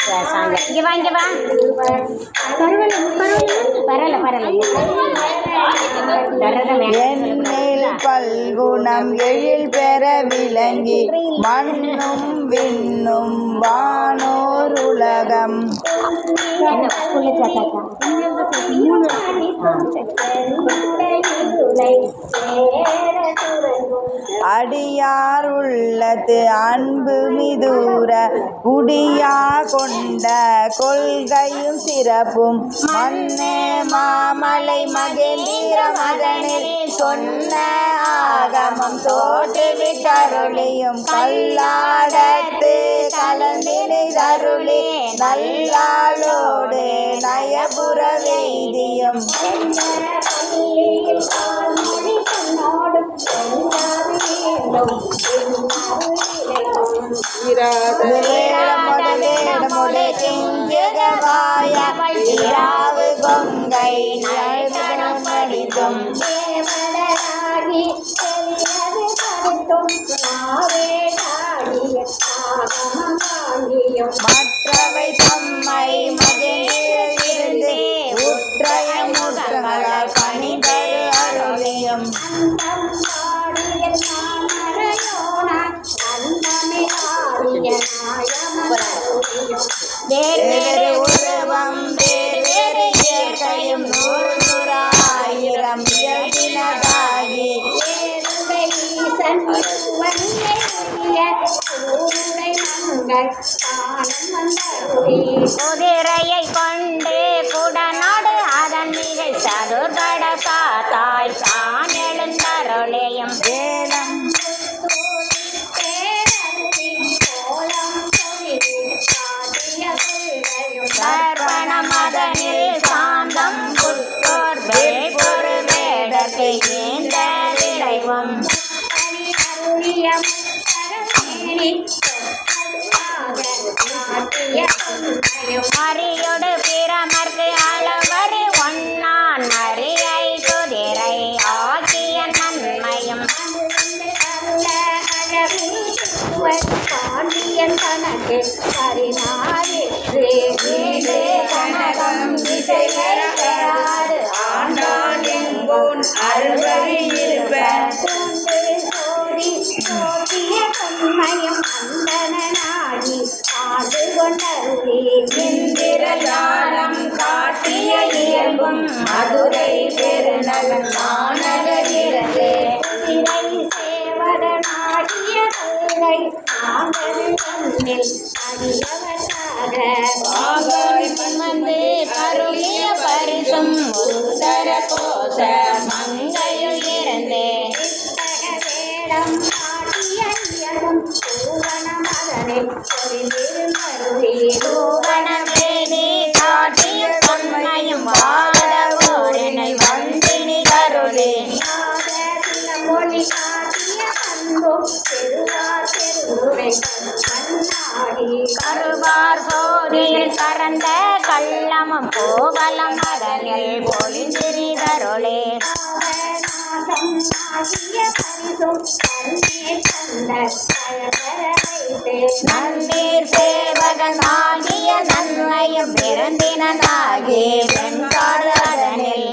இங்கே வா இங்கே வா. எண்ணில் பல்குணம் எழில் பெற விளங்கி மண்ணும் விண்ணும் வானோர் உலகம் அடியார் உள்ளது அன்பு மிதூர குடியா கொண்ட கொள்கையும் சிறப்பும் மன்னே மாமலை மகேந்திர மகனில் சொன்ன ஆகமம் தோற்றுவிட்டருளியும் கல்லாடத்து கலந்திருளி நல்லாளோடு நயபுர வேதியும் கொங்கை படித்தும் மற்றவை தம்மை மகிழ்ந்து உற்றைய முற்றங்களால் பணிபெறு அருளியும் வேறு உருவம் வேறு இயற்கையும் நூறாயிரம் இயல்பினதாகி குதிரையை கொண்டு குடநாடு அதன் மிகை சதுர்கட காத்தாய் தான் எழுந்தருளையும் வேதம் தர்ப்பண மதனில் சாந்தம் புத்தோர் வேப்பொரு வேடத்தை ஏந்த விளைவும் மறியொடு பிரமர்க்கு அளவரி ஒன்னான் நரியை குதிரை ஆகிய நன்மையும் பாண்டியன் கணக்கு கனகம் இசை பெறாது ஆண்டான் எங்கோன் அருள்வழி இருப்பேன் தன்மையும் அந்தனாகி ஆண்டு கொண்டருளே இந்திரஜாலம் காட்டிய இயல்பும் மதுரை பெருநகன் மாநகரிலே குதிரை சேவகனாகிய கல்லை ஆங்கல் தன்னில் அடியவராக வந்து பருகிய பரிசும் உத்தர கோச மங்கையில் இருந்தே வேடம் பூவனமேனி காட்டிய தொன்மையும் வாழவோரினை வந்தினி கருளே மொழி காட்டிய அன்பும் பெருவார் பெருவுரை கருவார் சோதியில் கறந்த கள்ளமும் கோவலம் அதனில் பொழிந்திரி கருளே நன்னீர் சேவகனாகிய நன்மையும் பிறந்தினாகி வெண்காடனில்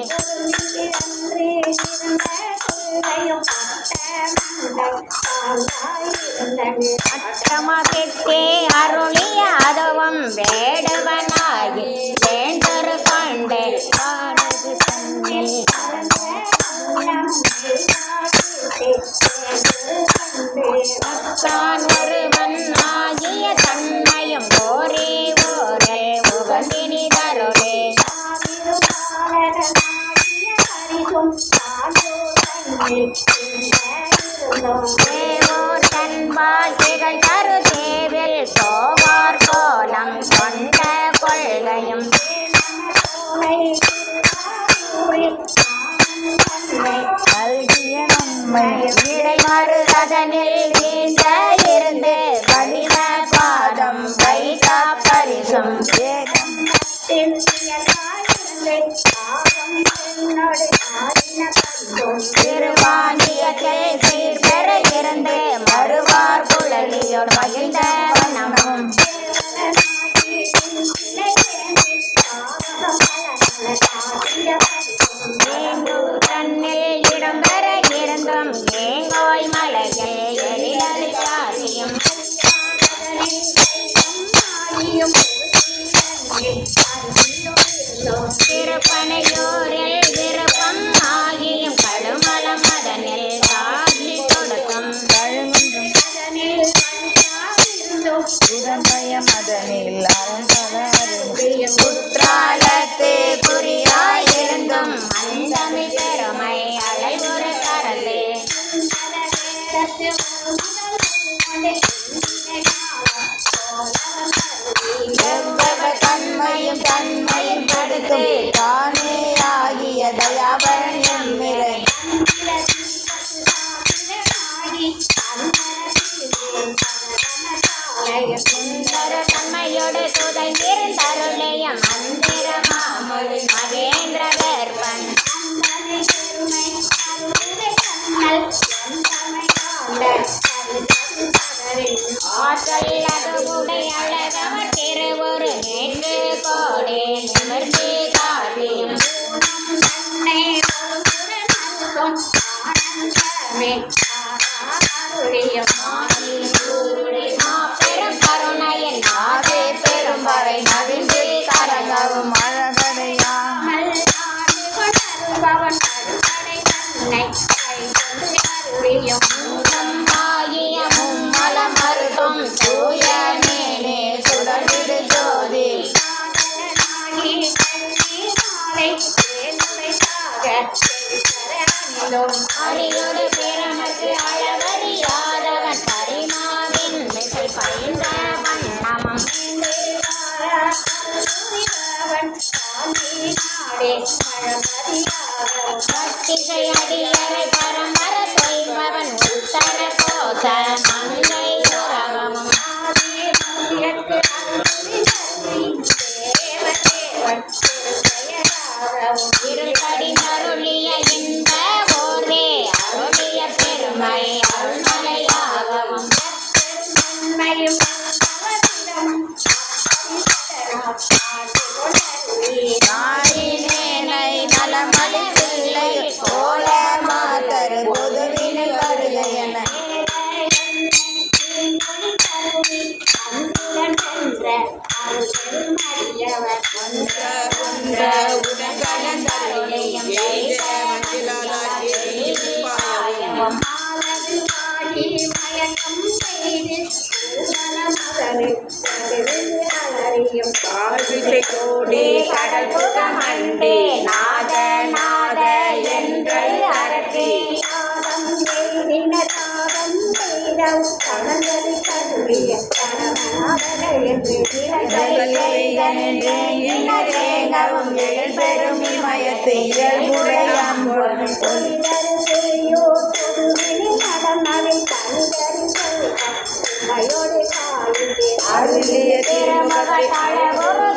அற்றமகிட்டே அருளிய அதுவும் வேடுவனாகி வேண்டொரு கண்டே காடது தன்னில் தான் ஒருவன் ஆகிய தன்மையும் ஓரே ஓரே உகந்தினி தருளே தேவோர் தன்பால் திகழ் தரு தேவில் சோவார் கோலம் கொண்ட கொள்கையும் கல்விய நன்மை இடைமறு அதனில் நீண்ட இருந்து வலிம பாதம் வைகா பரிசும் திருவாண்டியத்தில் சீர்பெற இருந்து மறுவார் குழலியோடு மகிழ்ந்த வண்ணமும் திருப்பனையூரில் விருப்பம் ஆகியும் கடுமலம் அதனில் காட்சி கொடுக்கும் உடம்பயம் அதனில் அறம்பல அருள் குற்றாலத்து குறியாயிருந்தும் அந்தமிழ் பெருமை அலைவுறு கரலே எவ்வளவு தன்மையும் படுத்து தானே ஆகிய தயாபரன் எம்மிரை சுந்தர தன்மையோடு துதைந்திருந்தருளைய மந்திர மாமொழி மகேந்திர வேற்பன் ஆற்றல் அதுவுடை அழகவர் திருவொரு நேற்று கோடே நிமிர்ந்து காட்டியும் பெரும் கருணையின் ஆவே பெரும் வரை நவிந்து கரங்கவும் அழகடையா ஆகிய மும்மலம் மருத்தும் தூய மேலே சுடர்விடு ஜோதி அடியோடு பிறமக்கு அளவறியாதவன் பரிமாவின் மிசை பயின்ற வண்ணமம் பத்திசை அடியரை பரம்பர தொய்பவன் உத்தர கோச மங்கை உறவமும் இருபடி அருளிய இன்ப ஓரே அருளிய பெருமை அருள்மலையாகவும் நாயினேனை நலமலை பிள்ளை கோல மாதரு பொதுவினில் வருக என கோடி கடல் புகமண்டே நாத நாத என்று அரற்றி தேங்கவும் எழில் பெரும் இமயத்து இயல்புடையாம் அருளிய திருமகள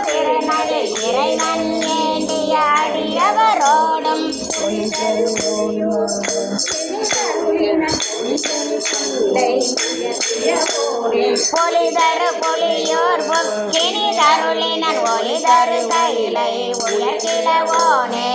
திருநலை இறைவன் ஏண்டிய அடியவரோடும் பொலிதரு பொலியோர் பொக்கினி தருளினன் ஒலிதரு கைலை உயர்கிழவோனே